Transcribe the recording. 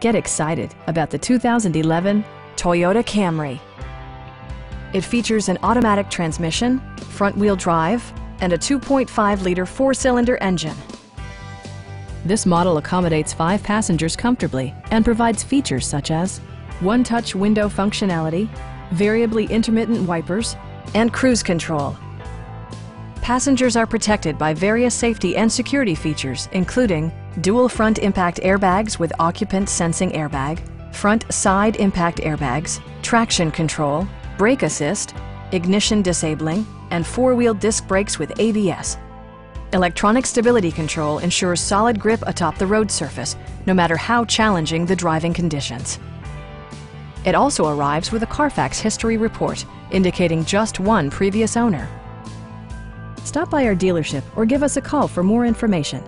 Get excited about the 2011 Toyota Camry. It features an automatic transmission, front-wheel drive, and a 2.5-liter four-cylinder engine. This model accommodates 5 passengers comfortably and provides features such as one-touch window functionality, variably intermittent wipers, and cruise control. Passengers are protected by various safety and security features, including dual front impact airbags with occupant sensing airbag, front side impact airbags, traction control, brake assist, ignition disabling, and 4-wheel disc brakes with ABS. Electronic stability control ensures solid grip atop the road surface, no matter how challenging the driving conditions. It also arrives with a Carfax history report, indicating just one previous owner. Stop by our dealership or give us a call for more information.